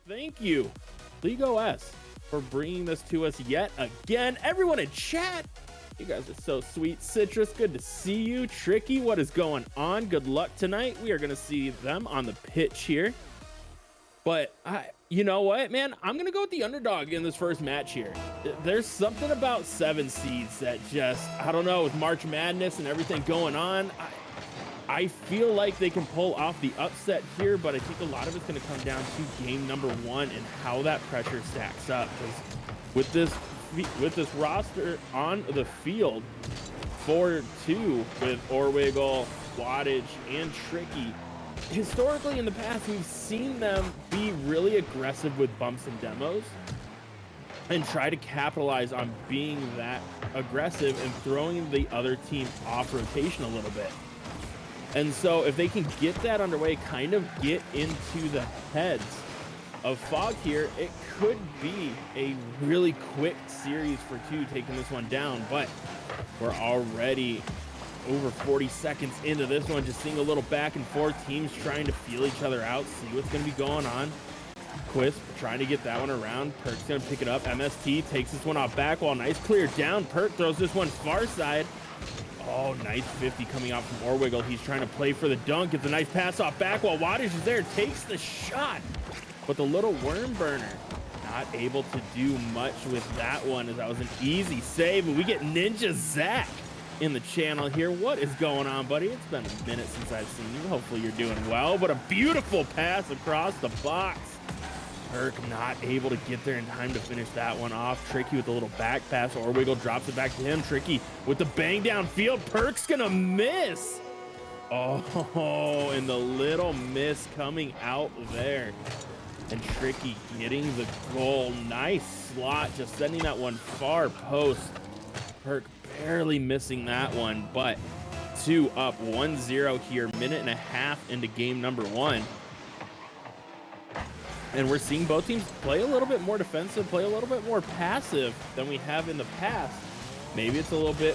Thank you, T.W.O, for bringing this to us yet again. Everyone in chat, you guys are so sweet. Citrus, good to see you. Tricky, what is going on? Good luck tonight. We are going to see them on the pitch here. But you know what, man? I'm going to go with the underdog in this first match here. There's something about 7 seeds that just, I don't know, with March Madness and everything going on, I feel like they can pull off the upset here, but I think a lot of it's going to come down to game number 1 and how that pressure stacks up. Because with this roster on the field, 4-2 with Orwiggle, Wattage, and Tricky, historically in the past, we've seen them be really aggressive with bumps and demos and try to capitalize on being that aggressive and throwing the other team off rotation a little bit. And so if they can get that underway, kind of get into the heads of Fog here, it could be a really quick series for 2 taking this one down. But we're already over 40 seconds into this one, just seeing a little back and forth, teams trying to feel each other out, see what's going to be going on. Quisp trying to get that one around. Perk's going to pick it up. MST takes this one off back wall. Nice clear down. Perk throws this one far side. Oh, nice 50 coming out from Orwiggle. He's trying to play for the dunk. Gets a nice pass off back while Wattage is there. Takes the shot. But the little worm burner not able to do much with that one, as that was an easy save. And we get Ninja Zach in the channel here. What is going on, buddy? It's been a minute since I've seen you. Hopefully you're doing well. But a beautiful pass across the box. Perk not able to get there in time to finish that one off. Tricky with a little back pass. Orwiggle drops it back to him. Tricky with the bang downfield. Perk's gonna miss. Oh, and the little miss coming out there. And Tricky getting the goal. Nice slot, just sending that one far post. Perk barely missing that one, but 2 up, 1-0 here, minute and a half into game number 1. And we're seeing both teams play a little bit more defensive, play a little bit more passive than we have in the past. Maybe it's a little bit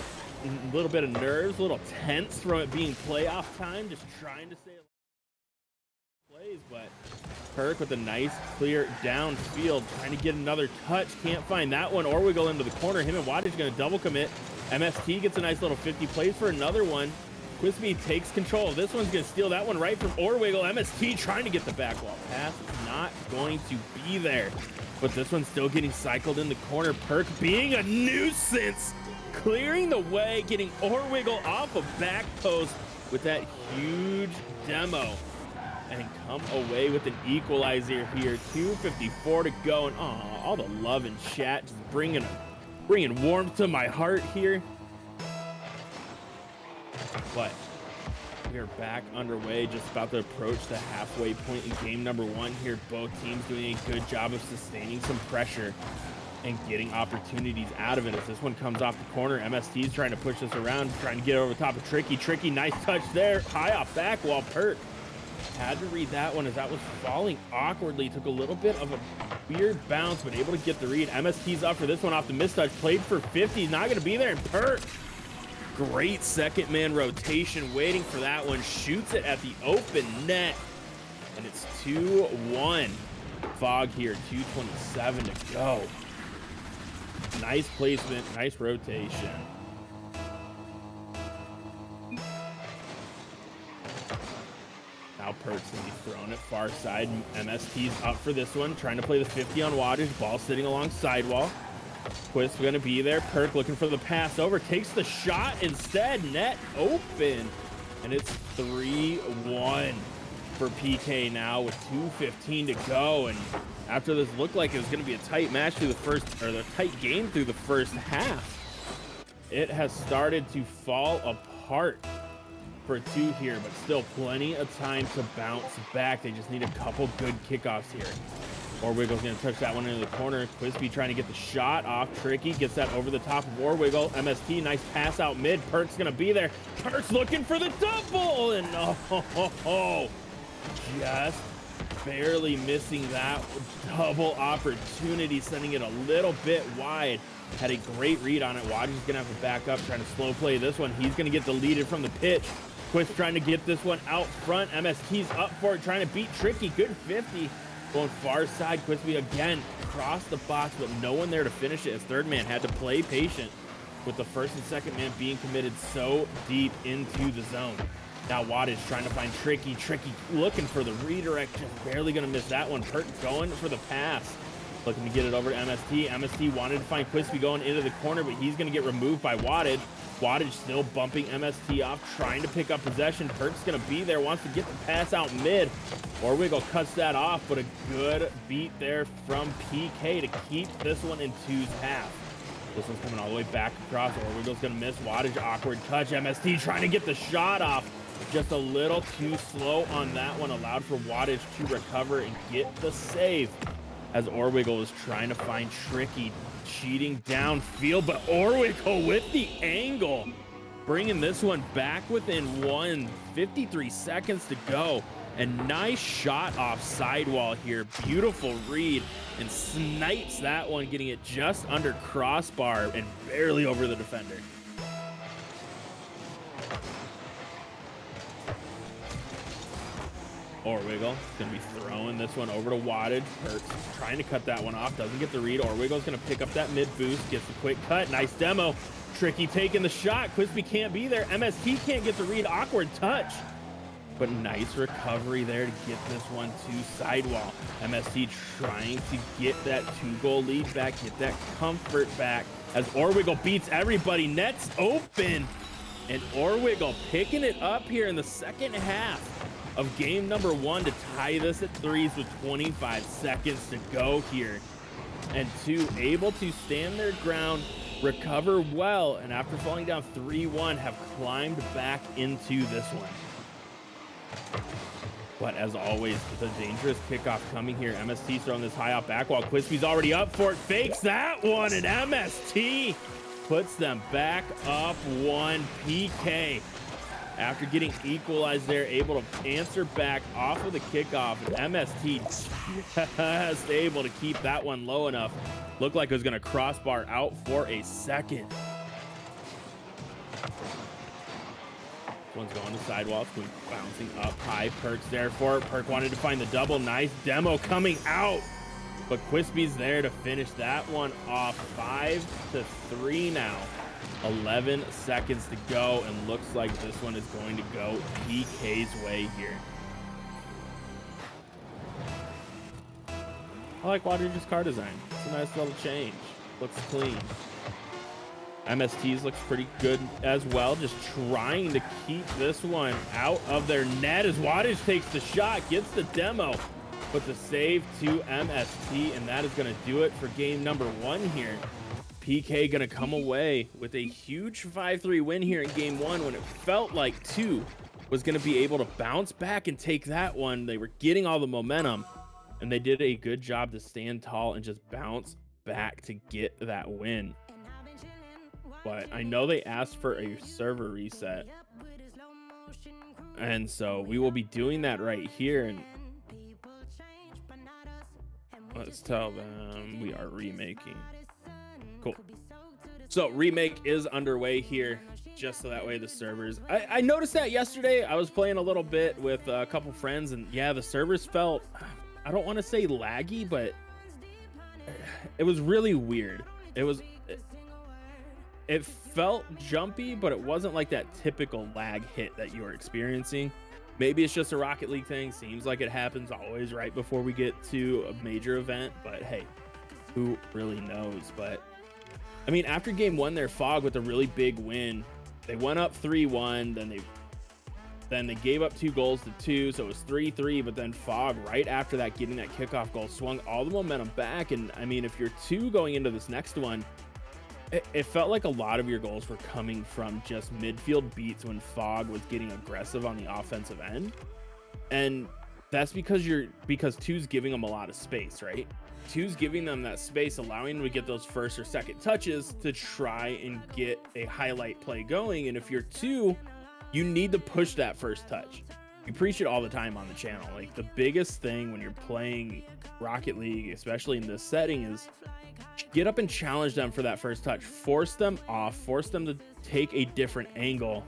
of nerves, a little tense from it being playoff time, just trying to stay plays. But Perk with a nice clear downfield, trying to get another touch, can't find that one. Orwiggle into the corner. Him and Wattage going to double commit. MST gets a nice little 50, plays for another one. Quispe takes control. This one's going to steal that one right from Orwiggle. MST trying to get the back wall pass. It's not going to be there. But this one's still getting cycled in the corner. Perk being a nuisance. Clearing the way, getting Orwiggle off a back post with that huge demo. And come away with an equalizer here. 2:54 to go. And all the love in chat. Just bringing warmth to my heart here. But we are back underway, just about to approach the halfway point in game number 1 here. Both teams doing a good job of sustaining some pressure and getting opportunities out of it. As this one comes off the corner, MST is trying to push this around, trying to get over the top of Tricky. Tricky, nice touch there, high off back wall. Perk had to read that one as that was falling awkwardly. Took a little bit of a weird bounce, but able to get the read. MST's up for this one off the mistouch. Played for 50, not going to be there. And Perk, great second man rotation, waiting for that one. Shoots it at the open net. And it's 2-1. Fog here, 2:27 to go. Nice placement, nice rotation. Now Perk's gonna be throwing it far side. MST's up for this one, trying to play the 50 on Wattage. Ball sitting along sidewall. Quisp gonna be there. Perk looking for the pass over. Takes the shot instead. Net open. And it's 3-1 for PK now with 2:15 to go. And after this looked like it was gonna be a tight match through the first, or the tight game through the first half, it has started to fall apart for 2 here, but still plenty of time to bounce back. They just need a couple good kickoffs here. Orwiggle's gonna touch that one into the corner. Quispe trying to get the shot off. Tricky gets that over the top of Orwiggle. MST, nice pass out mid. Perk's gonna be there. Perk's looking for the double, and just barely missing that double opportunity, sending it a little bit wide. Had a great read on it. Wattage is gonna have to back up, trying to slow play this one. He's gonna get deleted from the pitch. Quisp trying to get this one out front. MST's up for it, trying to beat Tricky. Good 50. Going far side, Quispy again across the box, but no one there to finish it as third man had to play patient with the first and second man being committed so deep into the zone. Now Wattage trying to find Tricky looking for the redirect, just barely gonna miss that one. Perk going for the pass, looking to get it over to MST. MST wanted to find Quispy going into the corner, but he's gonna get removed by Wattage. Wattage still bumping MST off, trying to pick up possession. Perk's gonna be there, wants to get the pass out mid. Orwiggle cuts that off, but a good beat there from PK to keep this one in two's half. This one's coming all the way back across. Orwiggle's gonna miss. Wattage, awkward touch. MST trying to get the shot off. Just a little too slow on that one. Allowed for Wattage to recover and get the save as Orwiggle was trying to find Tricky, cheating downfield, but Orwiggle with the angle, bringing this one back within 53 seconds to go. And nice shot off sidewall here. Beautiful read, and snipes that one, getting it just under crossbar and barely over the defender. Orwiggle is going to be throwing this one over to Wattage. Perks trying to cut that one off, doesn't get the read. Orwiggle's going to pick up that mid boost, gets the quick cut. Nice demo. Tricky taking the shot. Quispy can't be there. MST can't get the read. Awkward touch, but nice recovery there to get this one to sidewall. MST trying to get that 2-goal lead back, get that comfort back as Orwiggle beats everybody. Nets open, and Orwiggle picking it up here in the second half of game number 1 to tie this at 3s with 25 seconds to go here. And 2 able to stand their ground, recover well, and after falling down 3-1 have climbed back into this one. But as always, the dangerous kickoff coming here. MST throwing this high out back while Quispy's already up for it. Fakes that one, and MST puts them back up 1. PK, after getting equalized there, able to answer back off of the kickoff. And MST just able to keep that one low enough. Looked like it was going to crossbar out for a second. One's going to sidewall, bouncing up high. Perk's there for it. Perk wanted to find the double. Nice demo coming out, but Quispy's there to finish that one off. 5-3 now. 11 seconds to go, and looks like this one is going to go PK's way here. I like Wattage's car design. It's a nice little change. Looks clean. MST's looks pretty good as well, just trying to keep this one out of their net as Wattage takes the shot, gets the demo, but the save to MST, and that is going to do it for game number 1 here. PK going to come away with a huge 5-3 win here in game 1 when it felt like 2 was going to be able to bounce back and take that one. They were getting all the momentum, and they did a good job to stand tall and just bounce back to get that win. But I know they asked for a server reset, and so we will be doing that right here. And let's tell them we are remaking. Cool. So remake is underway here, just so that way the servers, I noticed that yesterday. I was playing a little bit with a couple friends, and yeah, the servers felt, I don't want to say laggy, but it was really weird. It felt jumpy, but it wasn't like that typical lag hit that you were experiencing. Maybe it's just a Rocket League thing. Seems like it happens always right before we get to a major event, but hey, who really knows? But I mean, after game 1 there, Fog with a really big win. They went up 3-1, then they gave up 2 goals to 2, so it was 3-3. But then Fog, right after that, getting that kickoff goal, swung all the momentum back. And I mean, if you're 2 going into this next one, it felt like a lot of your goals were coming from just midfield beats when Fog was getting aggressive on the offensive end. And that's because 2's giving them a lot of space, right? 2's giving them that space, allowing them to get those first or second touches to try and get a highlight play going. And if you're 2, you need to push that first touch. We preach it all the time on the channel. Like, the biggest thing when you're playing Rocket League, especially in this setting, is get up and challenge them for that first touch. Force them off, force them to take a different angle,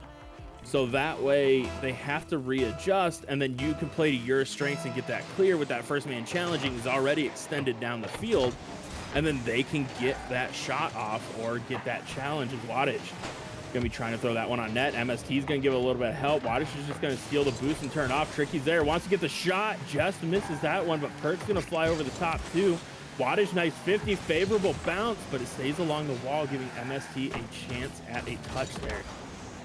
So that way they have to readjust, and then you can play to your strengths and get that clear with that first man challenging is already extended down the field. And then they can get that shot off or get that challenge as Wattage. Gonna be trying to throw that one on net. MST is gonna give it a little bit of help. Wattage is just gonna steal the boost and turn off. Tricky's there, wants to get the shot, just misses that one, but Perk's gonna fly over the top too. Wattage, nice 50, favorable bounce, but it stays along the wall, giving MST a chance at a touch there.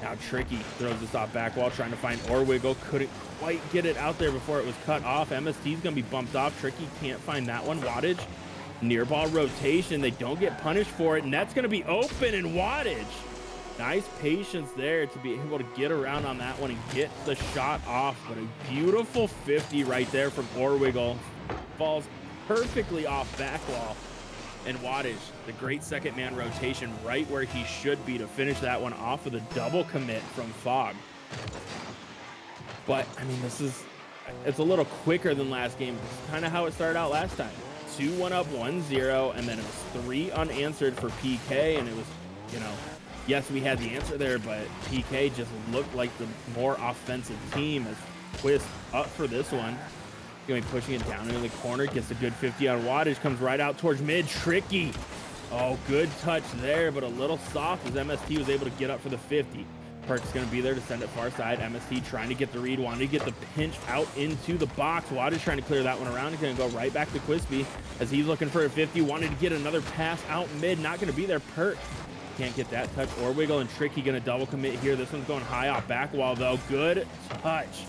Now Tricky throws this off back wall, trying to find Orwiggle. Couldn't quite get it out there before it was cut off. MST's gonna be bumped off. Tricky can't find that one. Wattage, near ball rotation. They don't get punished for it, and that's gonna be open, and Wattage. Nice patience there to be able to get around on that one and get the shot off, but a beautiful 50 right there from Orwiggle. Falls perfectly off back wall. And Wattage, the great second man rotation right where he should be to finish that one off with a double commit from Fog. But I mean, it's a little quicker than last game. It's kind of how it started out last time. 2-1 up, 1-0, and then it was 3 unanswered for PK, and it was, you know, yes, we had the answer there, but PK just looked like the more offensive team as Quist up for this one. Gonna be pushing it down into the corner, gets a good 50 on Wattage, comes right out towards mid. Tricky. Oh, good touch there, but a little soft as MST was able to get up for the 50. Perk's gonna be there to send it far side. MST trying to get the read, wanted to get the pinch out into the box. Wattage trying to clear that one around. He's gonna go right back to Quispy as he's looking for a 50. Wanted to get another pass out mid, not gonna be there. Perk can't get that touch. Orwiggle and Tricky gonna double commit here. This one's going high off back wall though. Good touch.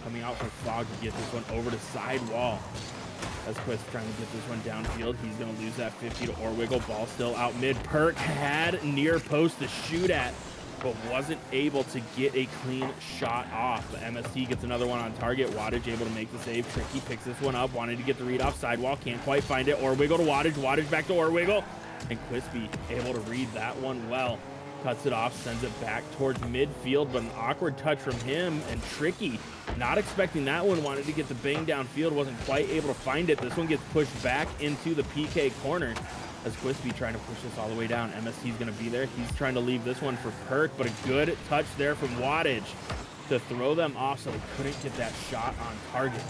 Coming out from Fog to get this one over to side wall. As Quist trying to get this one downfield, he's going to lose that 50 to Orwiggle. Ball still out mid. Perk had near post to shoot at, but wasn't able to get a clean shot off. But MST gets another one on target. Wattage able to make the save. Tricky picks this one up. Wanted to get the read off sidewall. Can't quite find it. Orwiggle to Wattage. Wattage back to Orwiggle. And Quispy able to read that one well. Cuts it off, sends it back towards midfield, but an awkward touch from him, and Tricky, not expecting that one, wanted to get the bang downfield, wasn't quite able to find it. This one gets pushed back into the PK corner as Quispy trying to push this all the way down. MST's going to be there. He's trying to leave this one for Perk, but a good touch there from Wattage to throw them off so they couldn't get that shot on target.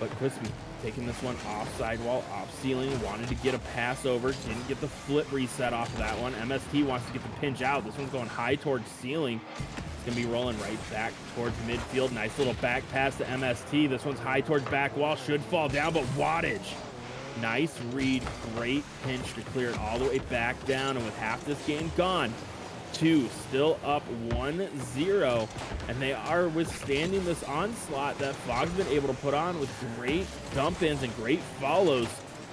But Quispy taking this one off sidewall, off ceiling, wanted to get a pass over, didn't get the flip reset off of that one. MST wants to get the pinch out. This one's going high towards ceiling. It's gonna be rolling right back towards midfield. Nice little back pass to MST. This one's high towards back wall, should fall down, but Wattage. Nice read, great pinch to clear it all the way back down, and with half this game gone, 2 still up 1-0, and they are withstanding this onslaught that Fog's been able to put on with great dump ins and great follows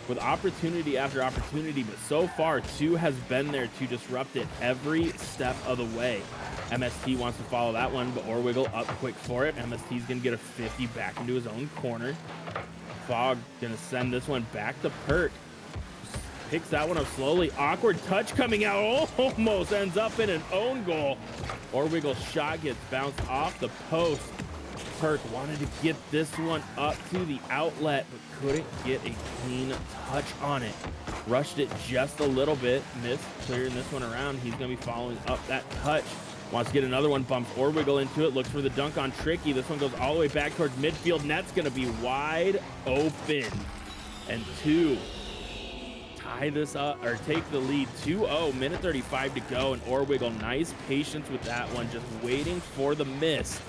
with opportunity after opportunity, but so far 2 has been there to disrupt it every step of the way. MST wants to follow that one, but Orwiggle up quick for it. MST's gonna get a 50 back into his own corner. Fog gonna send this one back to Perk. Picks that one up slowly. Awkward touch coming out. Almost ends up in an own goal. Orwiggle's shot gets bounced off the post. Perk wanted to get this one up to the outlet, but couldn't get a clean touch on it. Rushed it just a little bit. Missed clearing this one around. He's going to be following up that touch. Wants to get another one. Bumps Orwiggle into it. Looks for the dunk on Tricky. This one goes all the way back towards midfield. Net's going to be wide open. And 2 tie this up, or take the lead. 2-0, minute 35 to go, and Orwiggle, nice patience with that one, just waiting for the miss,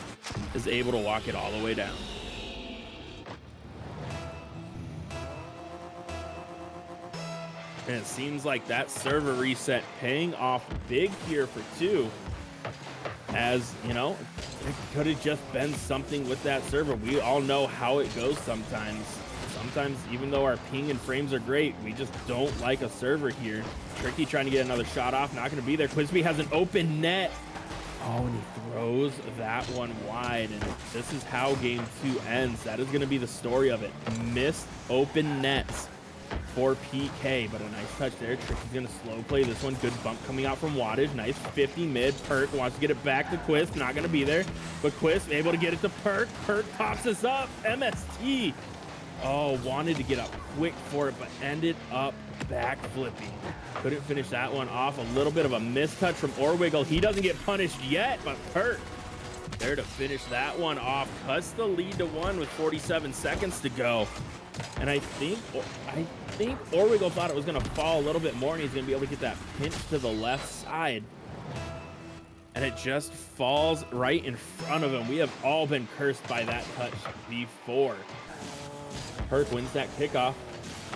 is able to walk it all the way down. And it seems like that server reset paying off big here for 2. As, you know, it could have just been something with that server. We all know how it goes sometimes. Sometimes, even though our ping and frames are great, we just don't like a server here. Tricky trying to get another shot off, not going to be there. Quispy has an open net. Oh, and he throws that one wide, and this is how game 2 ends. That is going to be the story of it. Missed open nets for PK, but a nice touch there. Tricky's going to slow play this one. Good bump coming out from Wattage. Nice 50 mid. Perk wants to get it back to Quist. Not going to be there, but Quist able to get it to Perk. Perk pops us up. MST. Oh, wanted to get up quick for it, but ended up back flipping. Couldn't finish that one off. A little bit of a mistouch from Orwiggle. He doesn't get punished yet, but Perk there to finish that one off. Cuts the lead to 1 with 47 seconds to go. And I think Orwiggle thought it was going to fall a little bit more, and he's going to be able to get that pinch to the left side. And it just falls right in front of him. We have all been cursed by that touch before. Perk wins that kickoff.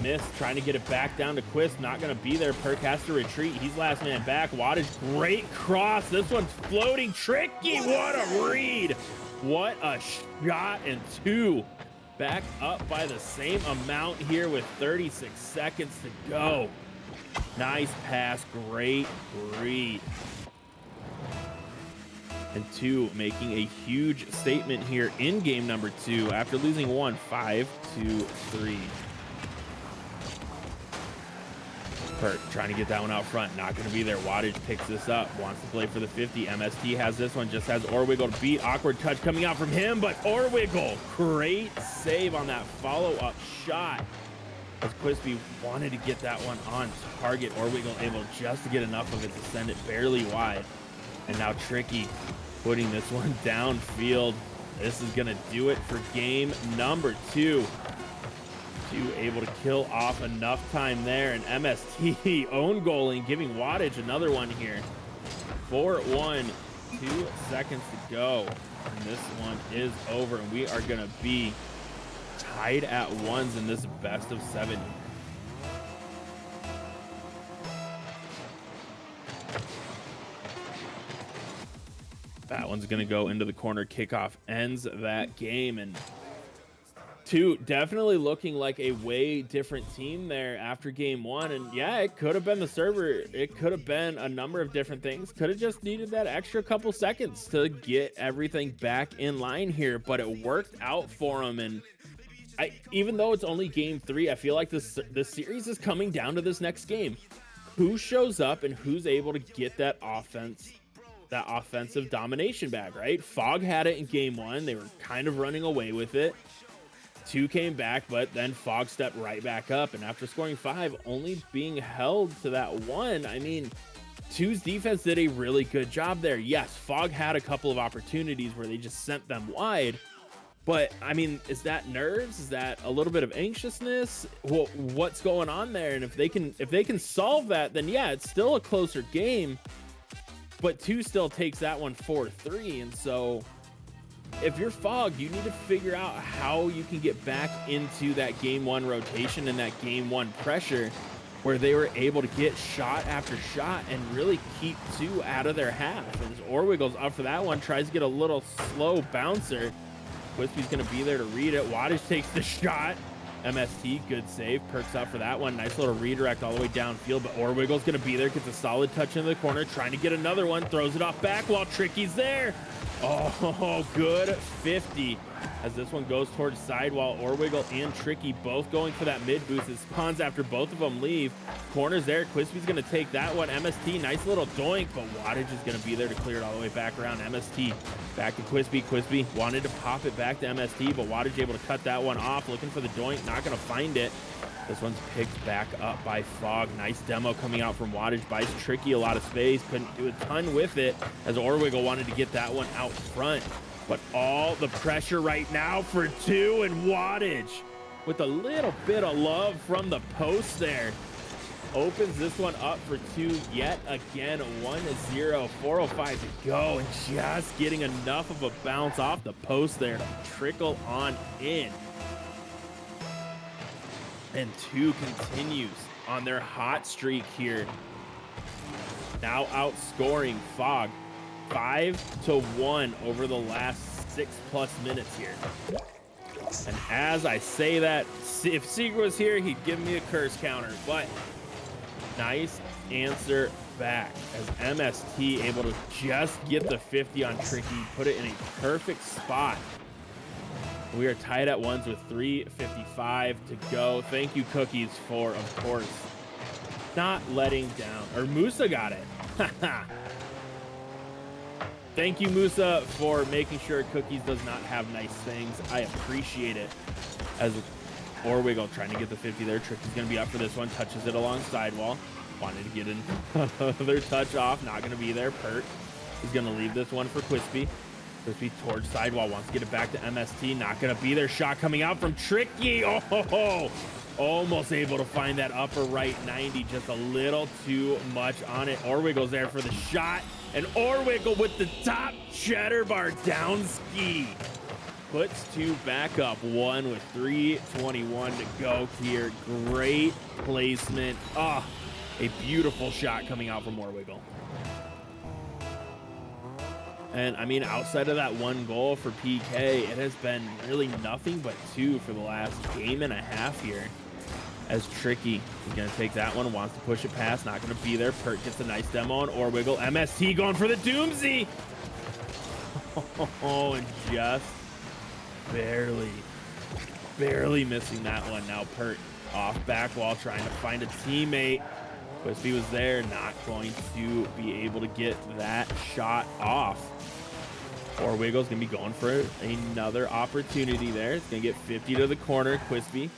Miss, trying to get it back down to Quist. Not going to be there. Perk has to retreat. He's last man back. Wattage, great cross. This one's floating. Tricky. What a read. What a shot. And 2. Back up by the same amount here with 36 seconds to go. Nice pass. Great read. And 2 making a huge statement here in game number 2 after losing 1, 5-3. Perk trying to get that one out front, not going to be there. Wattage picks this up, wants to play for the 50. MST has this one, just has Orwiggle to beat. Awkward touch coming out from him, but Orwiggle, great save on that follow-up shot. As Quispy wanted to get that one on target, Orwiggle able just to get enough of it to send it barely wide. And now Tricky putting this one downfield. This is going to do it for game number 2. 2 able to kill off enough time there. And MST own goaling, giving Wattage another one here. 4-1, 2 seconds to go. And this one is over. And we are going to be tied at 1s in this best of 7. That one's going to go into the corner. Kickoff ends that game. And 2 definitely looking like a way different team there after game 1. And yeah, it could have been the server. It could have been a number of different things. Could have just needed that extra couple seconds to get everything back in line here. But it worked out for them. And even though it's only game 3, I feel like this series is coming down to this next game. Who shows up and who's able to get that offensive domination back, right? Fog had it in game 1. They were kind of running away with it. 2 came back, but then Fog stepped right back up. And after scoring 5, only being held to that 1, I mean, 2's defense did a really good job there. Yes, Fog had a couple of opportunities where they just sent them wide. But, I mean, is that nerves? Is that a little bit of anxiousness? What's going on there? And if they can solve that, then yeah, it's still a closer game. But 2 still takes that one 4-3. And so if you're Fog, you need to figure out how you can get back into that game 1 rotation and that game 1 pressure where they were able to get shot after shot and really keep 2 out of their half. And as Orwiggle's up for that one, tries to get a little slow bouncer. Quispy's going to be there to read it. Wattage takes the shot. MST, good save. Perks up for that one. Nice little redirect all the way downfield, but Orwiggle's going to be there. Gets a solid touch in the corner. Trying to get another one. Throws it off back while Tricky's there. Oh, good 50. As this one goes towards sidewall. Orwiggle and Tricky both going for that mid boost. It spawns after both of them leave. Corner's there. Quispy's going to take that one. MST, nice little doink, but Wattage is going to be there to clear it all the way back around. MST back to Quispy. Quispy wanted to pop it back to MST, but Wattage able to cut that one off. Looking for the doink. Not going to find it. This one's picked back up by Fog. Nice demo coming out from Wattage. Buys Tricky a lot of space. Couldn't do a ton with it as Orwiggle wanted to get that one out front. But all the pressure right now for 2 and Wattage with a little bit of love from the post there. Opens this one up for 2 yet again. 1-0, 4:05 to go, and just getting enough of a bounce off the post there to trickle on in. And 2 continues on their hot streak here. Now outscoring Fog 5-1 over the last 6+ minutes here. And as I say that, if Secret was here, he'd give me a curse counter, but nice answer back as MST able to just get the 50 on Tricky, put it in a perfect spot. We are tied at 1s with 3:55 to go. Thank you, Cookies, for, of course, not letting down. Or Musa got it. Thank you, Musa, for making sure Cookies does not have nice things. I appreciate it. As Orwiggle trying to get the 50 there. Tricky's going to be up for this one. Touches it along sidewall. Wanted to get another touch off. Not going to be there. Perk is going to leave this one for Quispy. Crispy towards sidewall, wants to get it back to MST. Not going to be there. Shot coming out from Tricky. Oh, almost able to find that upper right 90. Just a little too much on it. Orwiggle's there for the shot. And Orwiggle with the top cheddar bar down ski. Puts two back up one with 3:21 to go here. Great placement. Ah, a beautiful shot coming out from Orwiggle. And I mean, outside of that one goal for PK, it has been really nothing but two for the last game and a half here. As Tricky is going to take that one, wants to push it past, not going to be there. Pert gets a nice demo on Orwiggle. MST going for the doomsy. Oh, and just barely missing that one. Now Pert off back wall trying to find a teammate. Crispy was there, not going to be able to get that shot off. Orwiggle's gonna be going for another opportunity there. It's gonna get 50 to the corner. Crispy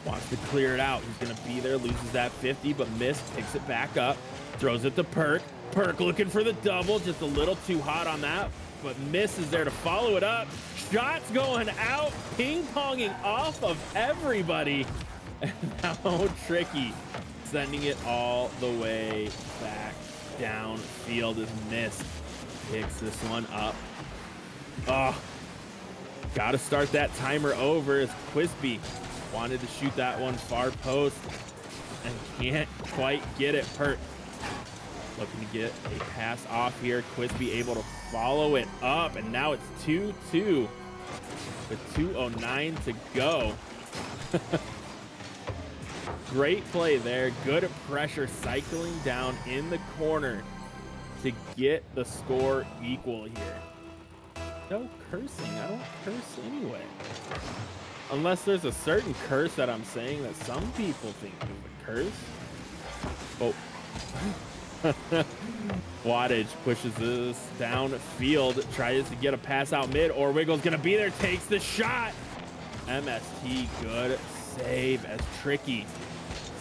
wants to clear it out. He's gonna be there, loses that 50, but missed, picks it back up, throws it to Perk. Perk looking for the double, just a little too hot on that, but Miss is there to follow it up. Shots going out, ping-ponging off of everybody. And now Tricky sending it all the way back downfield as Mist picks this one up. Oh, gotta start that timer over as Crispy wanted to shoot that one far post and can't quite get it. Pert looking to get a pass off here. Crispy able to follow it up, and now it's 2-2 with 2:09 to go. Great play there. Good pressure cycling down in the corner to get the score equal here. No cursing. I don't curse anyway. Unless there's a certain curse that I'm saying that some people think is a curse. Oh. Wattage pushes this downfield, tries to get a pass out mid. Orwiggle's going to be there, takes the shot. MST, good save as Tricky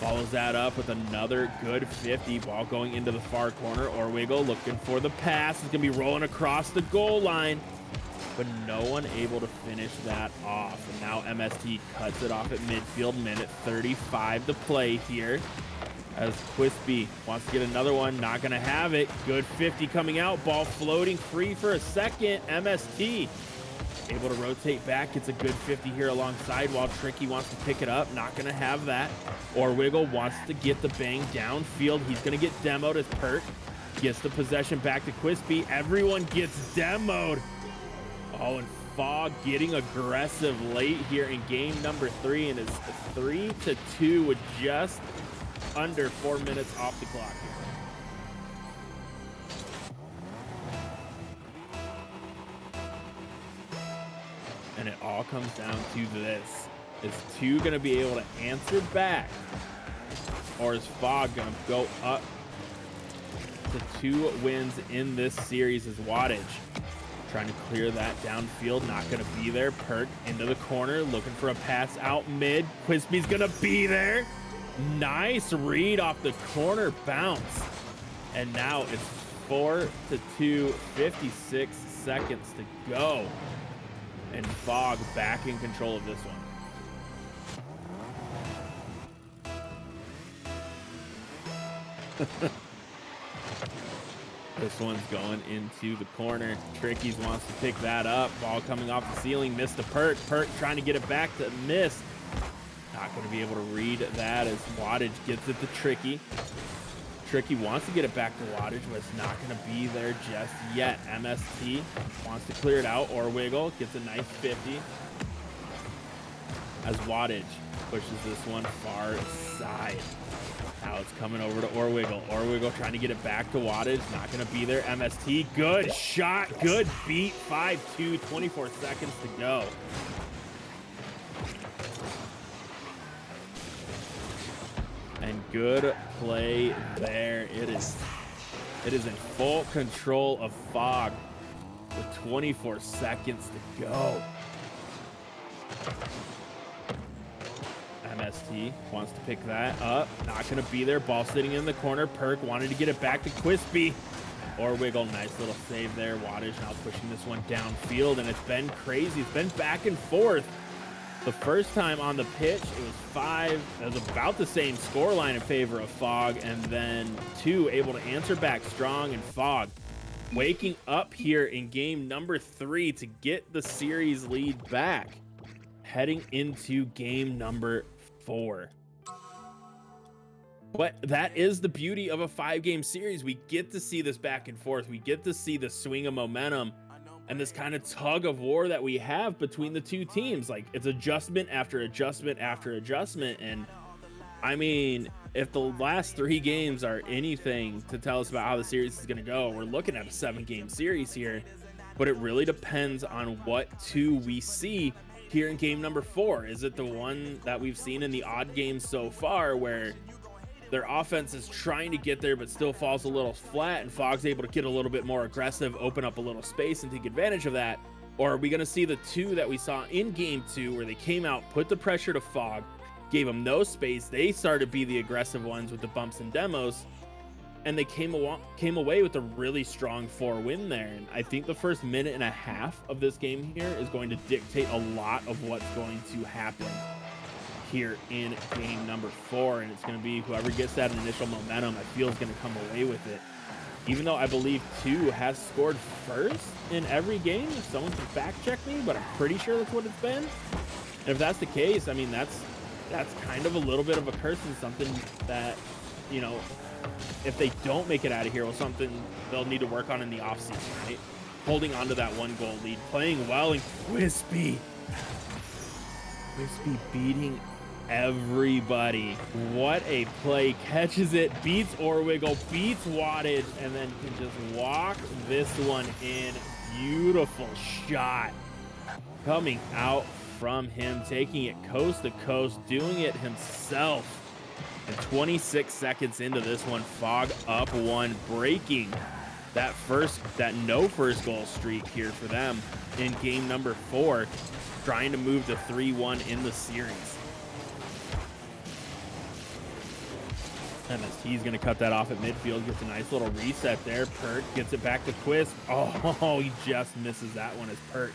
follows that up with another good 50. Ball going into the far corner. Orwiggle looking for the pass. It's going to be rolling across the goal line, but no one able to finish that off. And now MST cuts it off at midfield. Minute 35 to play here as Crispy wants to get another one. Not going to have it. Good 50 coming out. Ball floating free for a second. MST able to rotate back, gets a good 50 here alongside while Tricky wants to pick it up. Not going to have that. Orwiggle wants to get the bang downfield. He's going to get demoed as Pert gets the possession back to Crispy. Everyone gets demoed. Oh, and Fog getting aggressive late here in game number 3, and it's 3-2 with just under 4 minutes off the clock here. And it all comes down to this. Is 2 going to be able to answer back? Or is Fog going to go up to 2 wins in this series as Wattage trying to clear that downfield? Not going to be there. Perk into the corner, looking for a pass out mid. Crispy's going to be there. Nice read off the corner bounce. And now it's 4-2, 56 seconds to go. And Fog back in control of this one. This one's going into the corner. Trickies wants to pick that up. Ball coming off the ceiling. Missed the Perk. Perk trying to get it back to Miss. Not going to be able to read that as Wattage gets it to Tricky. Tricky wants to get it back to Wattage, but it's not going to be there just yet. MST wants to clear it out. Orwiggle gets a nice 50 as Wattage pushes this one far side. Now it's coming over to Orwiggle. Orwiggle trying to get it back to Wattage. Not going to be there. MST, good shot, good beat. 5-2, 24 seconds to go. And good play there. It is in full control of Fog with 24 seconds to go. MST wants to pick that up. Not going to be there. Ball sitting in the corner. Perk wanted to get it back to Crispy. Orwiggle, nice little save there. Wattage now pushing this one downfield, and it's been crazy. It's been back and forth. The first time on the pitch, it was 5. It was about the same score line in favor of Fog, and then 2 able to answer back strong, and Fog waking up here in game number 3 to get the series lead back, heading into game number 4. But that is the beauty of a 5-game series. We get to see this back and forth. We get to see the swing of momentum and this kind of tug of war that we have between the two teams. Like, it's adjustment after adjustment after adjustment. And I mean, if the last 3 games are anything to tell us about how the series is going to go, we're looking at a 7-game series here. But it really depends on what 2 we see here in game number 4. Is it the one that we've seen in the odd games so far, where their offense is trying to get there but still falls a little flat, and Fog's able to get a little bit more aggressive, open up a little space, and take advantage of that? Or are we going to see the 2 that we saw in game 2, where they came out, put the pressure to Fog, gave them no space, they started to be the aggressive ones with the bumps and demos, and they came away with a really strong 4 win there? And I think the first minute and a half of this game here is going to dictate a lot of what's going to happen here in game number 4, and it's going to be whoever gets that initial momentum, I feel, is going to come away with it. Even though I believe 2 has scored first in every game. Someone can fact check me, but I'm pretty sure that's what it's been. And if that's the case, I mean, that's kind of a little bit of a curse, and something that, you know, if they don't make it out of here, well, something they'll need to work on in the offseason, right? Holding on to that 1-goal lead, playing well, and Quispy beating everybody. What a play. Catches it, beats Orwiggle, beats Wattage, and then can just walk this one in. Beautiful shot coming out from him, taking it coast to coast, doing it himself. And 26 seconds into this one, Fog up 1, breaking that no first goal streak here for them in game number 4, trying to move to 3-1 in the series. MST's going to cut that off at midfield, gets a nice little reset there. Perk gets it back to Quisp. Oh, he just misses that one as Perk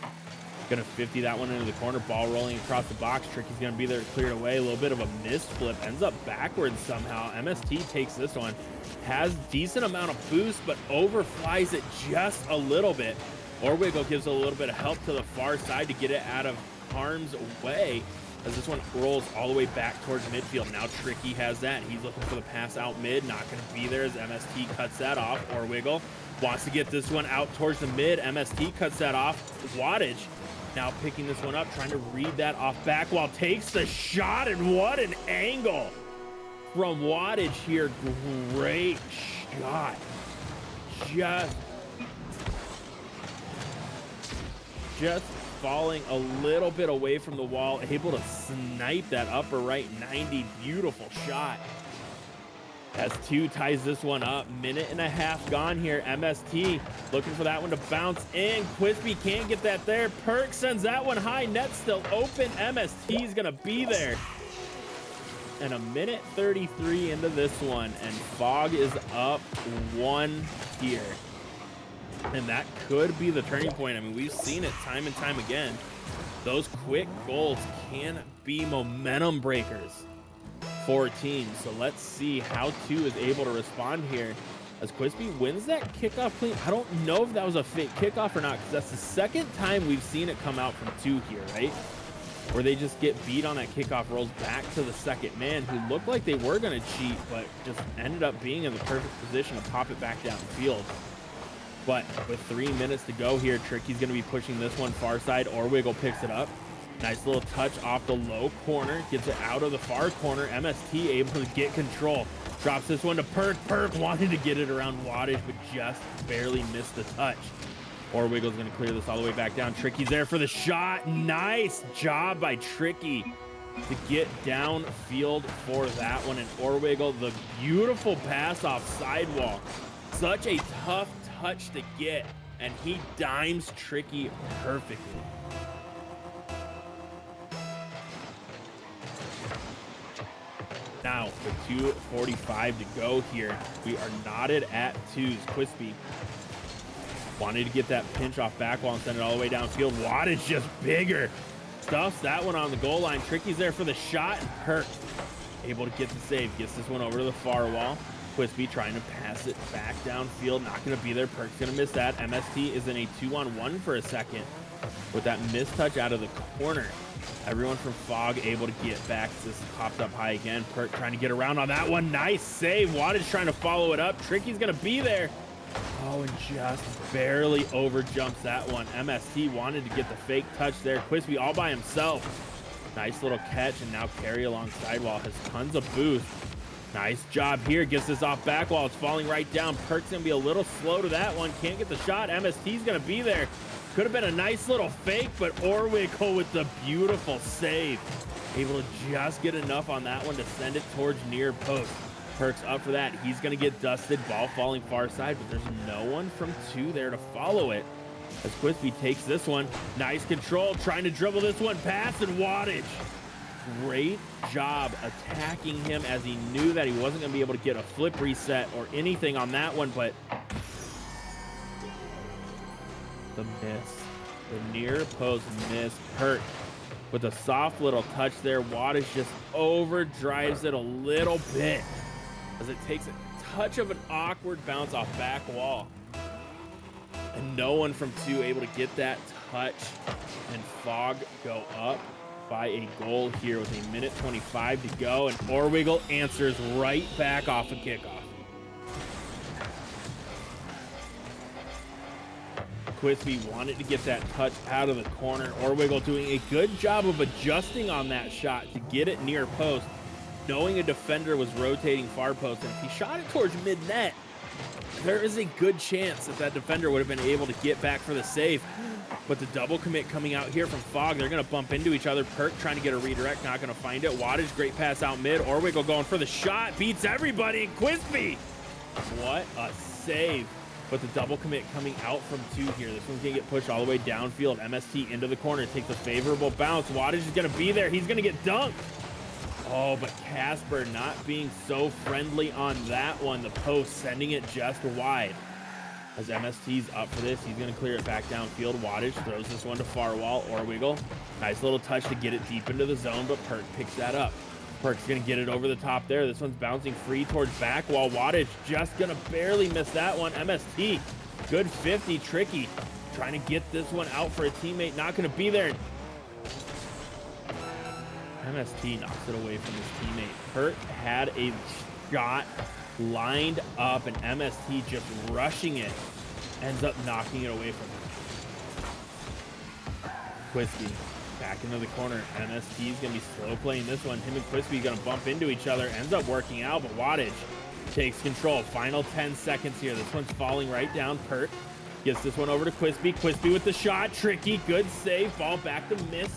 going to 50 that one into the corner. Ball rolling across the box. Tricky's going to be there to clear it away. A little bit of a missed flip. Ends up backwards somehow. MST takes this one. Has decent amount of boost, but overflies it just a little bit. Orwiggle gives a little bit of help to the far side to get it out of harm's way, as this one rolls all the way back towards midfield. Now Tricky has that. He's looking for the pass out mid. Not going to be there as MST cuts that off. Orwiggle wants to get this one out towards the mid. MST cuts that off. Wattage now picking this one up, trying to read that off back while takes the shot. And what an angle from Wattage here. Great shot. Just falling a little bit away from the wall, able to snipe that upper right 90. Beautiful shot as 2 ties this one up. Minute and a half gone here. MST looking for that one to bounce in. Quispy can't get that there. Perk sends that one high. Net still open. MST is gonna be there. And a minute 33 into this one, and Fog is up 1 here. And that could be the turning point. I mean, we've seen it time and time again. Those quick goals can be momentum breakers for teams. So let's see how 2 is able to respond here as Quispy wins that kickoff clean. I don't know if that was a fake kickoff or not, because that's the second time we've seen it come out from 2 here, right? Where they just get beat on that kickoff, rolls back to the second man, who looked like they were going to cheat, but just ended up being in the perfect position to pop it back downfield. But with 3 minutes to go here, Tricky's going to be pushing this one far side. Orwiggle picks it up. Nice little touch off the low corner. Gets it out of the far corner. MST able to get control. Drops this one to Perk. Perk wanted to get it around Wattage, but just barely missed the touch. Orwiggle's going to clear this all the way back down. Tricky's there for the shot. Nice job by Tricky to get downfield for that one. And Orwiggle, the beautiful pass off sidewall. Such a tough touch to get, and he dimes Tricky perfectly. Now, with 2:45 to go here, we are knotted at twos. Quispy wanted to get that pinch off back wall and send it all the way downfield. Wattage just bigger. Stuffs that one on the goal line. Tricky's there for the shot, and Perk able to get the save. Gets this one over to the far wall. Quispy trying to pass it back downfield. Not going to be there. Perk's going to miss that. MST is in a 2-on-1 for a second with that missed touch out of the corner. Everyone from Fog able to get back. This popped up high again. Perk trying to get around on that one. Nice save. Wattage trying to follow it up. Tricky's going to be there. Oh, and just barely over jumps that one. MST wanted to get the fake touch there. Quispy all by himself. Nice little catch, and now carry along sidewall has tons of boost. Nice job here. Gets this off back wall. It's falling right down. Perk's going to be a little slow to that one. Can't get the shot. MST's going to be there. Could have been a nice little fake, but Orwiggle with the beautiful save. Able to just get enough on that one to send it towards near post. Perk's up for that. He's going to get dusted. Ball falling far side, but there's no one from two there to follow it. As Quispy takes this one. Nice control. Trying to dribble this one past, and Wattage. Great job attacking him as he knew that he wasn't going to be able to get a flip reset or anything on that one, but the miss. The near post miss. Perk with a soft little touch there. Wattage just overdrives it a little bit as it takes a touch of an awkward bounce off back wall. And no one from two able to get that touch. And Fog go up by a goal here with 1:25 to go. And Orwiggle answers right back off a kickoff. Quispy wanted to get that touch out of the corner. Orwiggle doing a good job of adjusting on that shot to get it near post, knowing a defender was rotating far post. And if he shot it towards mid-net, there is a good chance that that defender would have been able to get back for the save. But the double commit coming out here from Fog, they're going to bump into each other. Perk trying to get a redirect, not going to find it. Wattage, great pass out mid. Orwiggle going for the shot, beats everybody. Quispy, what a save. But the double commit coming out from two here. This one's going to get pushed all the way downfield. MST into the corner, takes a favorable bounce. Wattage is going to be there. He's going to get dunked. Oh, but Casper not being so friendly on that one. The post sending it just wide. As MST's up for this, he's going to clear it back downfield. Wattage throws this one to far wall. Orwiggle, nice little touch to get it deep into the zone, but Perk picks that up. Perk's going to get it over the top there. This one's bouncing free towards back wall. Wattage just going to barely miss that one. MST, good 50. Tricky trying to get this one out for a teammate. Not going to be there. MST knocks it away from his teammate. Perk had a shot lined up, and MST just rushing it ends up knocking it away from him. Quispy back into the corner. MST is going to be slow playing this one. Him and Quispy going to bump into each other. Ends up working out, but Wattage takes control. Final 10 seconds here. This one's falling right down. Perk gets this one over to Quispy. Quispy with the shot. Tricky. Good save. Ball back to Miss.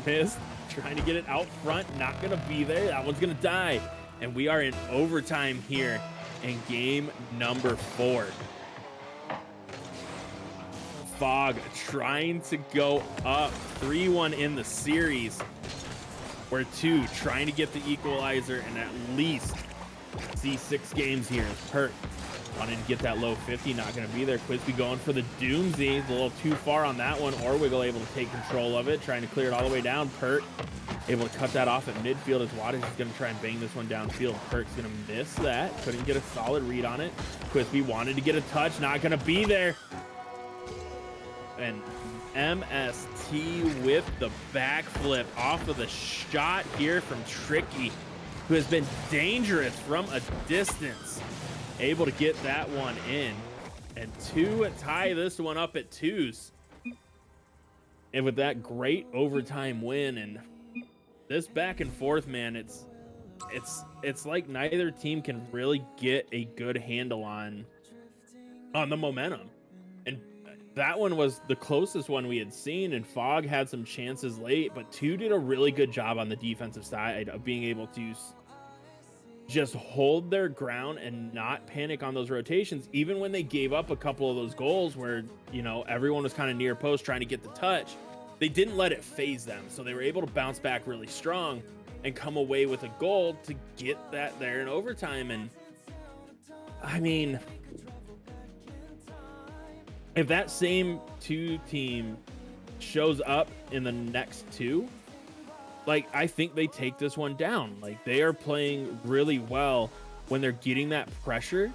Miss. Trying to get it out front. Not going to be there. That one's going to die. And we are in overtime here in game number 4. Fog trying to go up 3-1 in the series. We're 2 trying to get the equalizer and at least see 6 games here. Perk wanted to get that low 50, not going to be there. Quispy going for the doomsy, a little too far on that one. Orwiggle able to take control of it, trying to clear it all the way down. Perk able to cut that off at midfield as Wattage is going to try and bang this one downfield. Perk's going to miss that, couldn't get a solid read on it. Quispy wanted to get a touch, not going to be there. And MST with the backflip off of the shot here from Tricky, who has been dangerous from a distance. Able to get that one in, and 2 tie this one up at 2s. And with that great overtime win, and this back and forth, man, it's like neither team can really get a good handle on the momentum. And that one was the closest one we had seen, and Fog had some chances late, but 2 did a really good job on the defensive side of being able to just hold their ground and not panic on those rotations, even when they gave up a couple of those goals where, you know, everyone was kind of near post trying to get the touch. They didn't let it phase them, so they were able to bounce back really strong. and come away with a goal to get that there in overtime. And I mean, if that same two team shows up in the next two, like, I think they take this one down. Like, they are playing really well when they're getting that pressure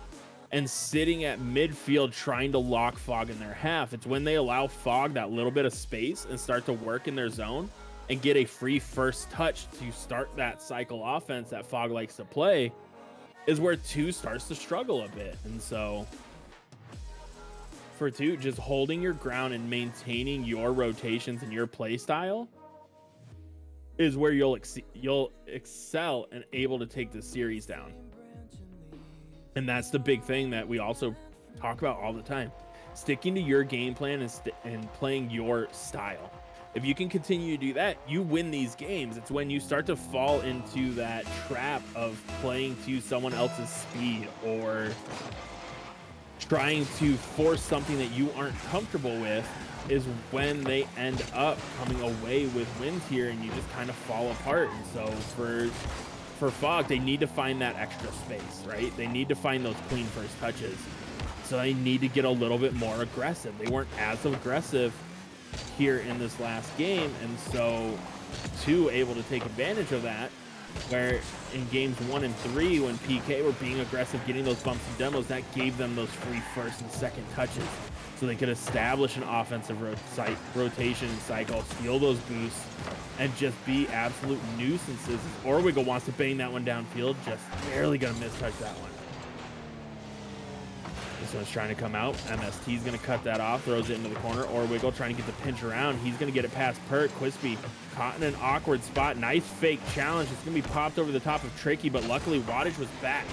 and sitting at midfield trying to lock Fog in their half. It's when they allow Fog that little bit of space and start to work in their zone and get a free first touch to start that cycle offense that Fog likes to play, is where two starts to struggle a bit. And so for two, just holding your ground and maintaining your rotations and your play style is where you'll excel and able to take the series down. And that's the big thing that we also talk about all the time: sticking to your game plan and playing your style. If you can continue to do that, you win these games. It's when you start to fall into that trap of playing to someone else's speed or trying to force something that you aren't comfortable with, is when they end up coming away with wins here, and you just kind of fall apart. And so for Fog, they need to find that extra space, right? They need to find those clean first touches. So they need to get a little bit more aggressive. They weren't as aggressive here in this last game, and so two able to take advantage of that, where in games 1 and 3, when PK were being aggressive, getting those bumps and demos, that gave them those free first and second touches, so they could establish an offensive rotation and cycle, steal those boosts, and just be absolute nuisances. Orwiggle wants to bang that one downfield, just barely gonna mistouch that one. This one's trying to come out. MST's gonna cut that off, throws it into the corner. Orwiggle trying to get the pinch around. He's gonna get it past Pert. Quispy caught in an awkward spot. Nice fake challenge. It's gonna be popped over the top of Tricky, but luckily Wattage was back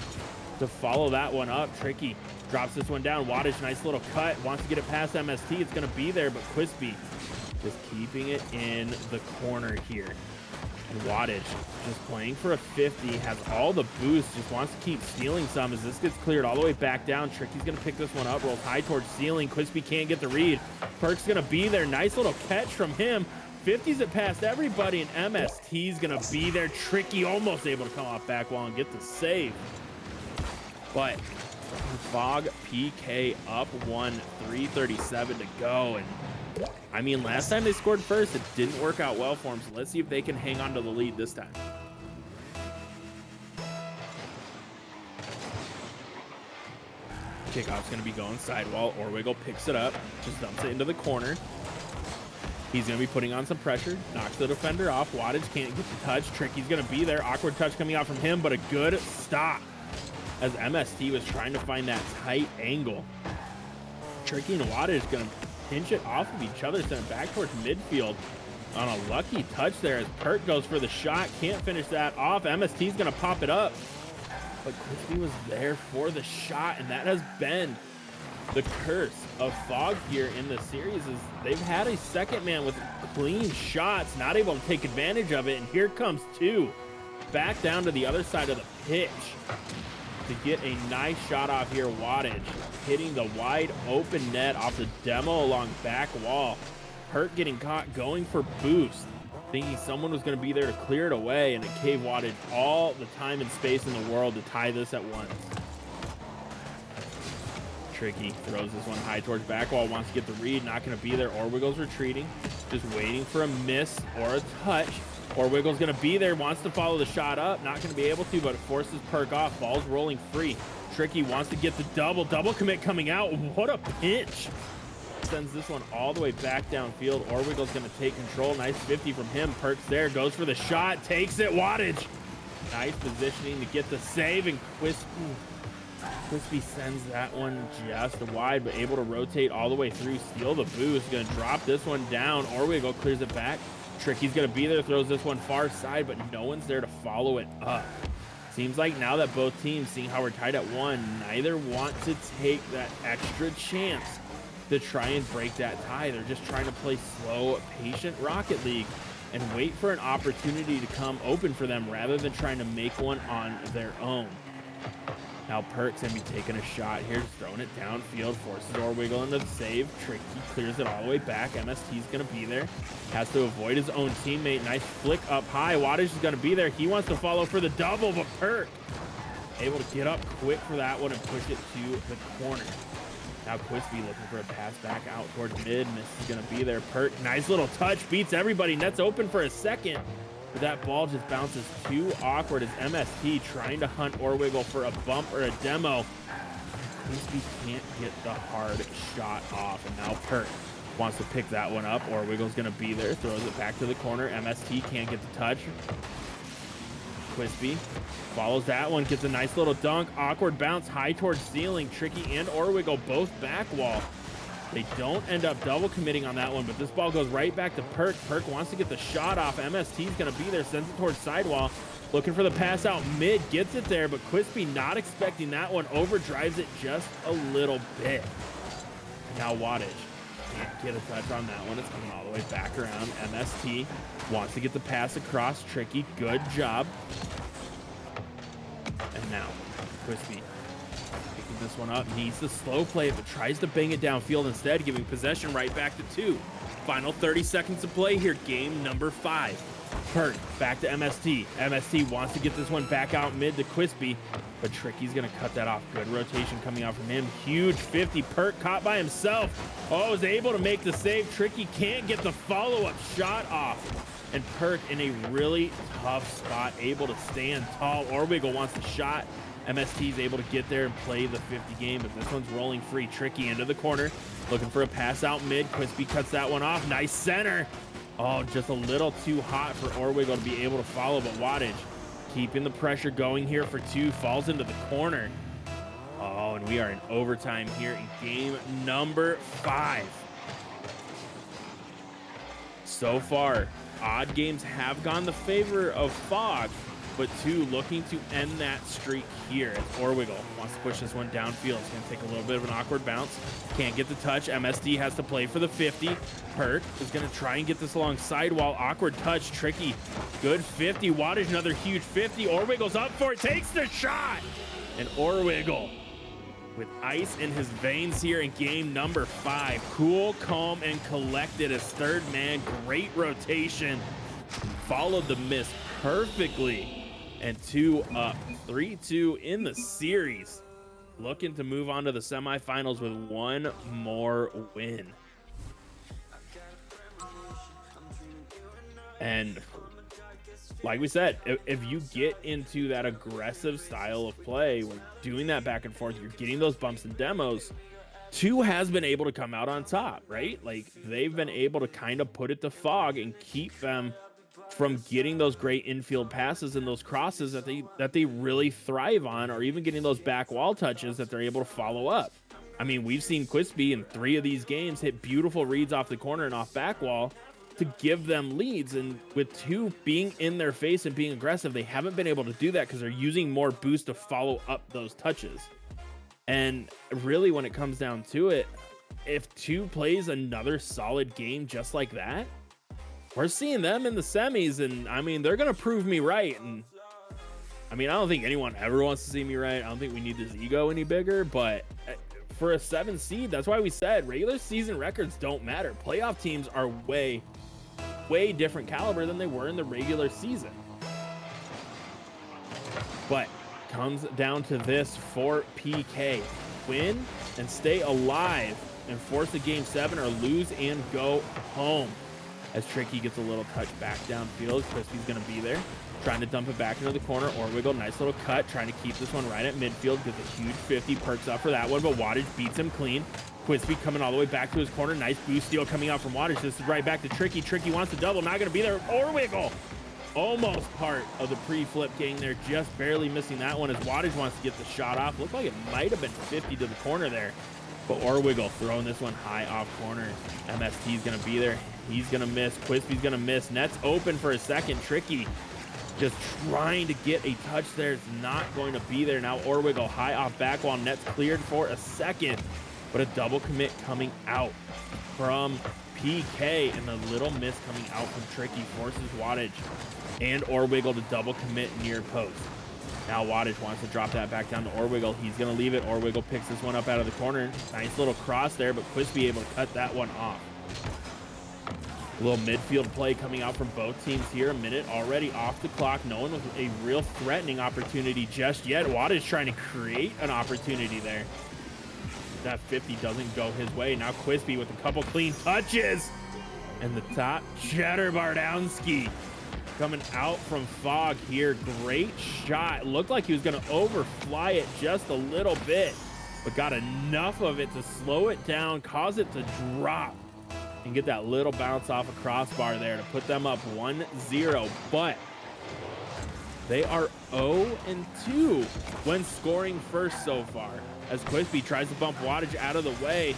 to follow that one up. Tricky drops this one down. Wattage, nice little cut. Wants to get it past MST. It's gonna be there, but Quispy just keeping it in the corner here. And Wattage just playing for a 50, has all the boosts, just wants to keep stealing some as this gets cleared all the way back down. Tricky's gonna pick this one up, rolls high towards ceiling. Quispy can't get the read. Perk's gonna be there. Nice little catch from him. 50s it past everybody, and MST's gonna be there. Tricky almost able to come off back wall and get the save. But Fog PK up 1, 3:37 to go. And I mean, last time they scored first, it didn't work out well for them. So let's see if they can hang on to the lead this time. Kickoff's going to be going sidewall. Orwiggle picks it up, just dumps it into the corner. He's going to be putting on some pressure, knocks the defender off. Wattage can't get the touch. Tricky's going to be there. Awkward touch coming out from him, but a good stop as MST was trying to find that tight angle. Tricky and Wattage going to pinch it off of each other, send it back towards midfield on a lucky touch there as Pert goes for the shot. Can't finish that off. MST's going to pop it up, but Crispy was there for the shot, and that has been the curse of Fog here in the series, is they've had a second man with clean shots, not able to take advantage of it, and here comes two back down to the other side of the pitch to get a nice shot off here. Wattage hitting the wide open net off the demo along back wall. Hurt getting caught going for boost, thinking someone was going to be there to clear it away, and it gave Wattage all the time and space in the world to tie this at once. Tricky throws this one high towards back wall, wants to get the read, not going to be there. Orwiggle's retreating, just waiting for a miss or a touch. Orwiggle's going to be there, wants to follow the shot up, not going to be able to, but it forces Perk off. Ball's rolling free. Tricky wants to get the double commit coming out. What a pinch. Sends this one all the way back downfield. Orwiggle's going to take control. Nice 50 from him. Perk's there, goes for the shot, takes it. Wattage. Nice positioning to get the save, and Crispy sends that one just wide, but able to rotate all the way through, steal the boost. Going to drop this one down. Orwiggle clears it back. Tricky's going to be there, throws this one far side, but no one's there to follow it up. Seems like now that both teams, seeing how we're tied at 1, neither want to take that extra chance to try and break that tie. They're just trying to play slow, patient Rocket League and wait for an opportunity to come open for them rather than trying to make one on their own. Now Perk's gonna be taking a shot here, just throwing it downfield, forces Orwiggle into the save. Tricky clears it all the way back. MST's gonna be there. Has to avoid his own teammate. Nice flick up high. Wattage is gonna be there. He wants to follow for the double, but Perk able to get up quick for that one and push it to the corner. Now Quispy looking for a pass back out towards mid. Miss is gonna be there. Perk, nice little touch, beats everybody. Net's open for a second. But that ball just bounces too awkward as MST trying to hunt Orwiggle for a bump or a demo. Quispy can't get the hard shot off, and now Perk wants to pick that one up. Orwiggle's gonna be there, throws it back to the corner. MST can't get the touch. Quispy follows that one, gets a nice little dunk. Awkward bounce high towards ceiling. Tricky and Orwiggle both back wall. They don't end up double committing on that one, but this ball goes right back to Perk. Perk wants to get the shot off. MST's gonna be there, sends it towards sidewall. Looking for the pass out mid, gets it there, but Quispy not expecting that one, overdrives it just a little bit. Now Wattage can't get a touch on that one. It's coming all the way back around. MST wants to get the pass across. Tricky, good job. And now Quispy picking this one up, needs the slow play, but tries to bang it downfield instead, giving possession right back to 2. Final 30 seconds to play here, game number 5. Perk back to MST. MST wants to get this one back out mid to Quispy, but Tricky's gonna cut that off. Good rotation coming out from him. Huge 50. Perk caught by himself. Oh, is able to make the save. Tricky can't get the follow-up shot off. And Perk in a really tough spot, able to stand tall. Orwiggle wants the shot. MST is able to get there and play the 50 game, but this one's rolling free. Tricky into the corner, looking for a pass out mid. Quispy cuts that one off. Nice center. Oh, just a little too hot for Orwiggle to be able to follow, but Wattage keeping the pressure going here for 2, falls into the corner. Oh, and we are in overtime here in game number 5. So far, odd games have gone the favor of Fog, but 2 looking to end that streak here as Orwiggle wants to push this one downfield. It's going to take a little bit of an awkward bounce. Can't get the touch. MSD has to play for the 50. Perk is going to try and get this along sidewall. Awkward touch. Tricky. Good 50. Wattage, another huge 50. Orwiggle's up for it. Takes the shot. And Orwiggle with ice in his veins here in game number 5. Cool, calm, and collected as third man. Great rotation. Followed the miss perfectly. And 2 up, 3-2 in the series. Looking to move on to the semifinals with 1 more win. And like we said, if you get into that aggressive style of play, when doing that back and forth, you're getting those bumps and demos. 2 has been able to come out on top, right? Like they've been able to kind of put it to Fog and keep them from getting those great infield passes and those crosses that they really thrive on, or even getting those back wall touches that they're able to follow up. I mean, we've seen Quispy in 3 of these games hit beautiful reads off the corner and off back wall to give them leads, and with 2 being in their face and being aggressive, they haven't been able to do that because they're using more boost to follow up those touches. And really, when it comes down to it, if 2 plays another solid game just like that, we're seeing them in the semis, and I mean, they're going to prove me right. And I mean, I don't think anyone ever wants to see me right. I don't think we need this ego any bigger, but for a 7 seed, that's why we said regular season records don't matter. Playoff teams are way different caliber than they were in the regular season. But comes down to this for PK. Win and stay alive and force a game 7, or lose and go home. As Tricky gets a little touch back downfield. Crispy's going to be there, trying to dump it back into the corner. Orwiggle, nice little cut, trying to keep this one right at midfield. Gets a huge 50, perks up for that one, but Wattage beats him clean. Quispy coming all the way back to his corner. Nice boost steal coming out from Wattage. This is right back to Tricky. Tricky wants to double, not going to be there. Orwiggle, almost part of the pre-flip, getting there, just barely missing that one as Wattage wants to get the shot off. Looked like it might have been 50 to the corner there, but Orwiggle throwing this one high off corner. MST's going to be there. He's going to miss. Quispy's going to miss. Net's open for a second. Tricky just trying to get a touch there. It's not going to be there. Now Orwiggle high off back wall. Net's cleared for a second, but a double commit coming out from PK, and the little miss coming out from Tricky forces Wattage and Orwiggle to double commit near post. Now Wattage wants to drop that back down to Orwiggle. He's going to leave it. Orwiggle picks this one up out of the corner. Nice little cross there, but Quispy able to cut that one off. A little midfield play coming out from both teams here. A minute already off the clock. No one with a real threatening opportunity just yet. Wattage trying to create an opportunity there. That 50 doesn't go his way. Now Quispy with a couple clean touches. And the top, Cheddar Bardowski coming out from Fog here. Great shot. Looked like he was going to overfly it just a little bit, but got enough of it to slow it down, cause it to drop, and get that little bounce off a crossbar there to put them up 1-0. But they are 0-2 when scoring first so far, as Quispy tries to bump Wattage out of the way.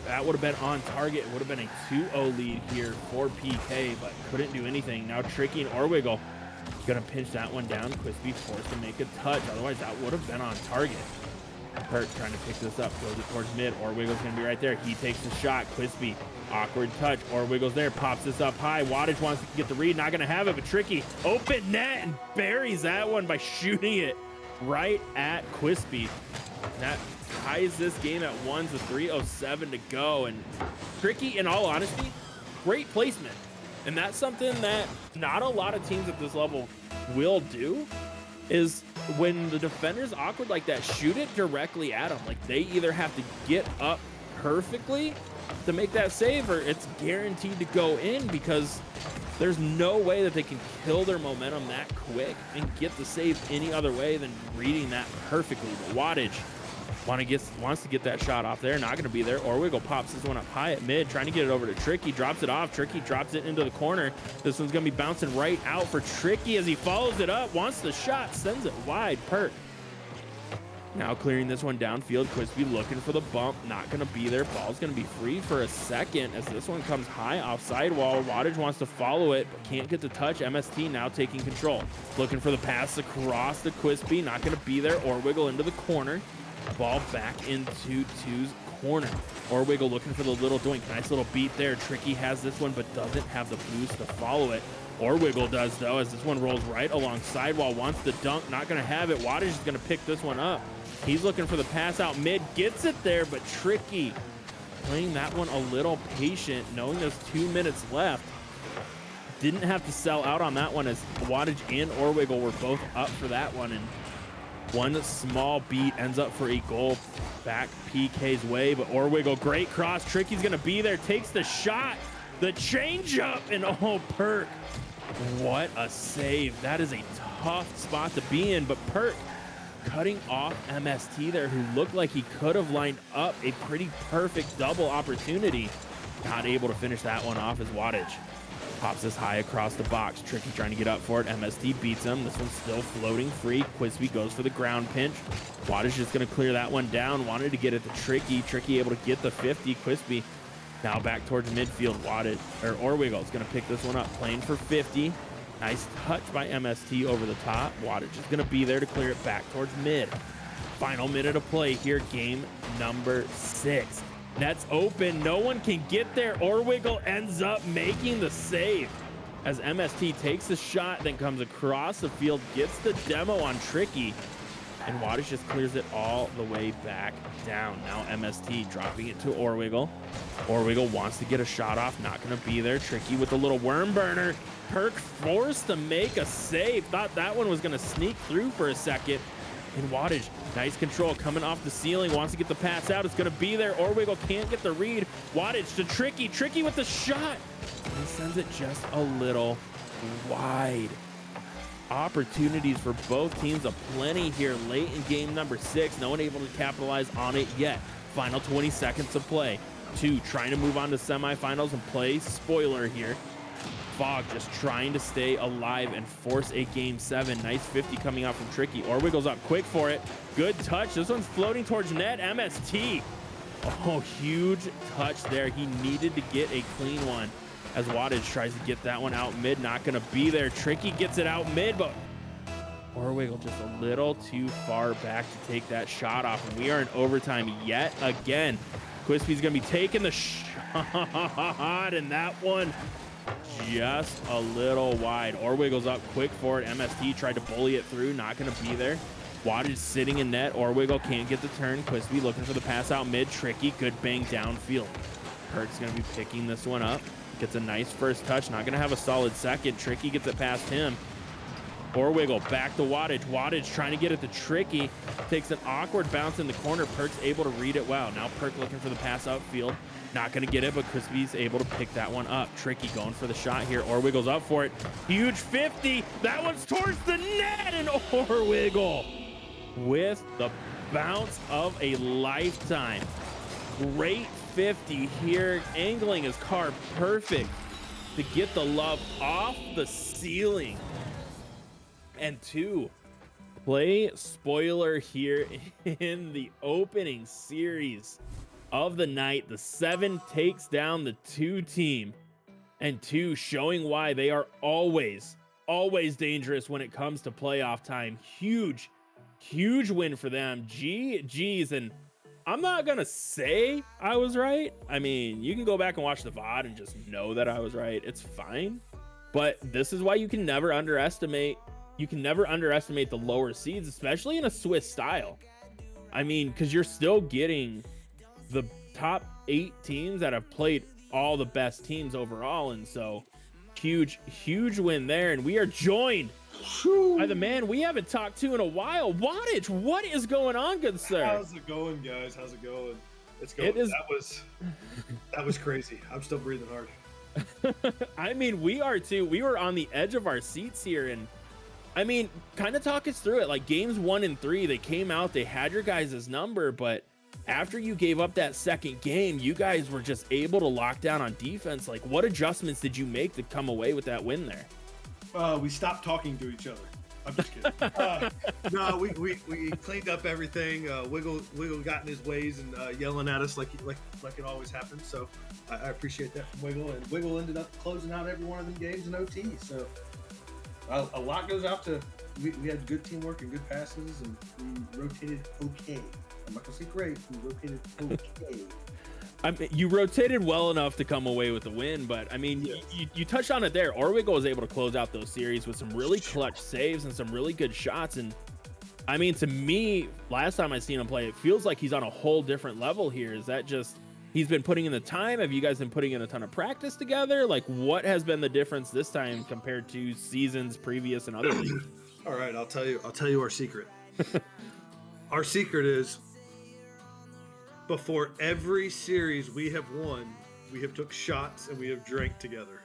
That would have been on target. It would have been a 2-0 lead here for PK, but couldn't do anything. Now Tricky and Orwiggle gonna pinch that one down. Quispy forced to make a touch. Otherwise, that would have been on target. Perk trying to pick this up, throws it towards mid. Orwiggle's gonna be right there. He takes the shot. Quispy, awkward touch. Orwiggle's there, pops this up high. Wattage wants to get the read, not gonna have it, but Tricky open net and buries that one by shooting it right at Quispy. That ties this game at 1 with 3:07 to go. And Tricky, in all honesty, great placement. And that's something that not a lot of teams at this level will do, is when the defender's awkward like that, shoot it directly at them. Like, they either have to get up perfectly to make that save, or it's guaranteed to go in, because there's no way that they can kill their momentum that quick and get the save any other way than reading that perfectly. But Wattage wants to get that shot off there. Not going to be there. Orwiggle pops this one up high at mid, trying to get it over to Tricky. Drops it off. Tricky drops it into the corner. This one's going to be bouncing right out for Tricky as he follows it up. Wants the shot. Sends it wide. Perk now clearing this one downfield. Quispy looking for the bump. Not going to be there. Ball's going to be free for a second as this one comes high off sidewall. Wattage wants to follow it, but can't get the touch. MST now taking control. Looking for the pass across to Quispy. Not going to be there. Orwiggle into the corner. Ball back into two's corner. Orwiggle looking for the little doink. Nice little beat there. Tricky has this one, but doesn't have the boost to follow it. Orwiggle does, though, as this one rolls right alongside while wants the dunk. Not going to have it. Wattage is going to pick this one up. He's looking for the pass out mid. Gets it there, but Tricky playing that one a little patient, knowing there's 2 minutes left. Didn't have to sell out on that one, as Wattage and Orwiggle were both up for that one. And one small beat ends up for a goal back PK's way, but Orwiggle, great cross. Tricky's gonna be there, takes the shot, the change up, and oh, Perk, what a save. That is a tough spot to be in, but Perk cutting off MST there, who looked like he could have lined up a pretty perfect double opportunity. Not able to finish that one off as Wattage pops this high across the box. Tricky trying to get up for it. MST beats him. This one's still floating free. Quispy goes for the ground pinch. Wattage just going to clear that one down. Wanted to get it to Tricky. Tricky able to get the 50. Quispy now back towards midfield. Orwiggle is going to pick this one up. Playing for 50. Nice touch by MST over the top. Wattage is going to be there to clear it back towards mid. Final minute of play here. Game number 6. Net's open. No one can get there. Orwiggle ends up making the save as MST takes the shot, then comes across the field, gets the demo on Tricky, and Wattage just clears it all the way back down. Now MST dropping it to Orwiggle. Orwiggle wants to get a shot off. Not going to be there. Tricky with a little worm burner. Perk forced to make a save. Thought that one was going to sneak through for a second. And Wattage, nice control coming off the ceiling, wants to get the pass out. It's going to be there. Orwiggle can't get the read. Wattage to Tricky. Tricky with the shot. He sends it just a little wide. Opportunities for both teams aplenty here late in game number 6. No one able to capitalize on it yet. Final 20 seconds of play. 2 trying to move on to semifinals and play spoiler here. Fog just trying to stay alive and force a game 7. Nice 50 coming out from Tricky. Orwiggle's up quick for it. Good touch. This one's floating towards net. MST. Oh, huge touch there. He needed to get a clean one as Wattage tries to get that one out mid. Not going to be there. Tricky gets it out mid, but Orwiggle just a little too far back to take that shot off. And we are in overtime yet again. Quispy's going to be taking the shot, and that one just a little wide. Orwiggle's up quick for it. MST tried to bully it through, not going to be there. Wattage sitting in net. Orwiggle can't get the turn. Quispy looking for the pass out mid. Tricky, good bang downfield. Perk's going to be picking this one up. Gets a nice first touch. Not going to have a solid second. Tricky gets it past him. Orwiggle back to Wattage. Wattage trying to get it to Tricky. Takes an awkward bounce in the corner. Perk's able to read it well. Now Perk looking for the pass outfield. Not going to get it, but Crispy's able to pick that one up. Tricky going for the shot here. Orwiggle's up for it. Huge 50. That one's towards the net, and Orwiggle with the bounce of a lifetime. Great 50 here. Angling his car perfect to get the love off the ceiling. And two, play spoiler here in the opening series of the night. The 7 takes down the 2 team, and 2 showing why they are always dangerous when it comes to playoff time. Huge win for them. GG's. And I'm not gonna say I was right. I mean, you can go back and watch the VOD and just know that I was right. It's fine. But this is why you can never underestimate the lower seeds, especially in a Swiss style. I mean, because you're still getting the top 8 teams that have played all the best teams overall. And so huge win there. And we are joined by the man we haven't talked to in a while. Wattage, what is going on, good sir? How's it going, guys? How's it going? It's going. That was crazy. I'm still breathing hard. I mean, we are too. We were on the edge of our seats here. And I mean, kind of talk us through it. Like games 1 and 3, they came out, they had your guys' number, but after you gave up that second game, you guys were just able to lock down on defense. Like, what adjustments did you make to come away with that win there? We stopped talking to each other. I'm just kidding. No, we cleaned up everything. Wiggle got in his ways and yelling at us like it always happens. So I appreciate that from Wiggle. And Wiggle ended up closing out every one of them games in OT. So a lot goes out to we had good teamwork and good passes, and we rotated okay. I'm not gonna say great. We rotated okay. I mean, you rotated well enough to come away with the win, but I mean, yes. you touched on it there. Orwiggle was able to close out those series with some really clutch saves and some really good shots. And I mean, to me, last time I seen him play, it feels like he's on a whole different level here. Is that just he's been putting in the time? Have you guys been putting in a ton of practice together? Like, what has been the difference this time compared to seasons previous and other leagues? All right, I'll tell you our secret. Our secret is, before every series we have won, we have took shots and we have drank together.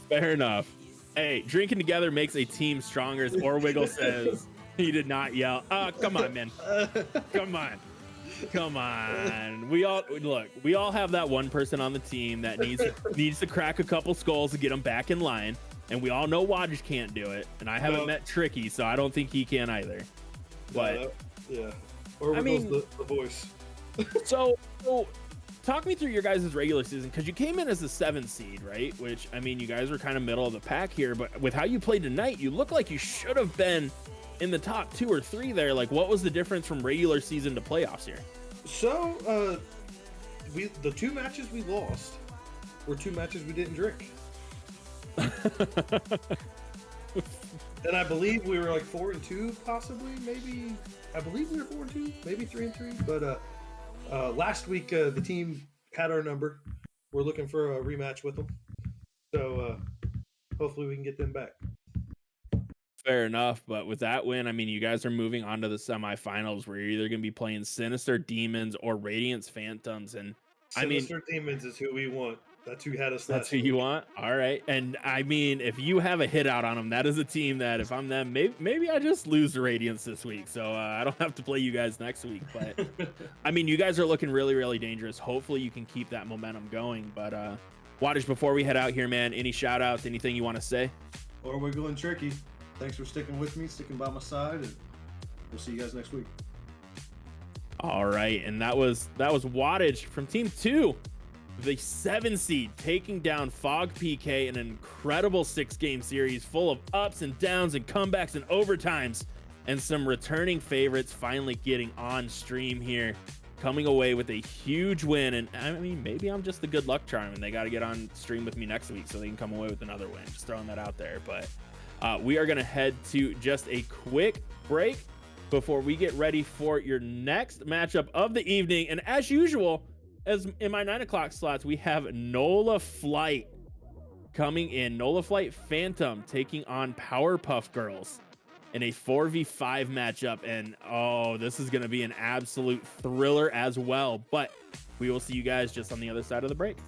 Fair enough. Hey, drinking together makes a team stronger, as Orwiggle says. He did not yell. Come on, man. Come on. We all have that one person on the team that needs to crack a couple skulls to get them back in line. And we all know Wattage can't do it. And I haven't met Tricky, so I don't think he can either. But yeah. Orwiggle's the voice. So talk me through your guys' regular season, because you came in as the 7th seed, right? Which, I mean, you guys were kind of middle of the pack here, but with how you played tonight, you look like you should have been in the top 2 or 3 there. Like, what was the difference from regular season to playoffs here? So, the 2 matches we lost were 2 matches we didn't drink. And I believe we were like 4-2, possibly, maybe. I believe we were 4-2, maybe 3-3. But last week, the team had our number. We're looking for a rematch with them. So hopefully we can get them back. Fair enough. But with that win, I mean, you guys are moving on to the semifinals where you're either going to be playing Sinister Demons or Radiance Phantoms. And Sinister Demons is who we want. That's who had us last That's who you want? All right. And I mean, if you have a hit out on them, that is a team that if I'm them, maybe I just lose to Radiance this week. So I don't have to play you guys next week. But I mean, you guys are looking really, really dangerous. Hopefully you can keep that momentum going. But Wattage, before we head out here, man, any shout outs, anything you want to say? Or we're going tricky. Thanks for sticking with me, sticking by my side, and we'll see you guys next week. All right. And that was Wattage from Team 2. The 7 seed taking down Fog PK in an incredible 6-game series full of ups and downs and comebacks and overtimes, and some returning favorites finally getting on stream here. coming away with a huge win. And I mean, maybe I'm just the good luck charm and they got to get on stream with me next week so they can come away with another win. Just throwing that out there. But we are going to head to just a quick break before we get ready for your next matchup of the evening. And as usual, as in my 9 o'clock slots, we have NOLA Flight coming in. NOLA Flight Phantom taking on Powerpuff Girls in a 4v5 matchup. And oh, this is going to be an absolute thriller as well. But we will see you guys just on the other side of the break.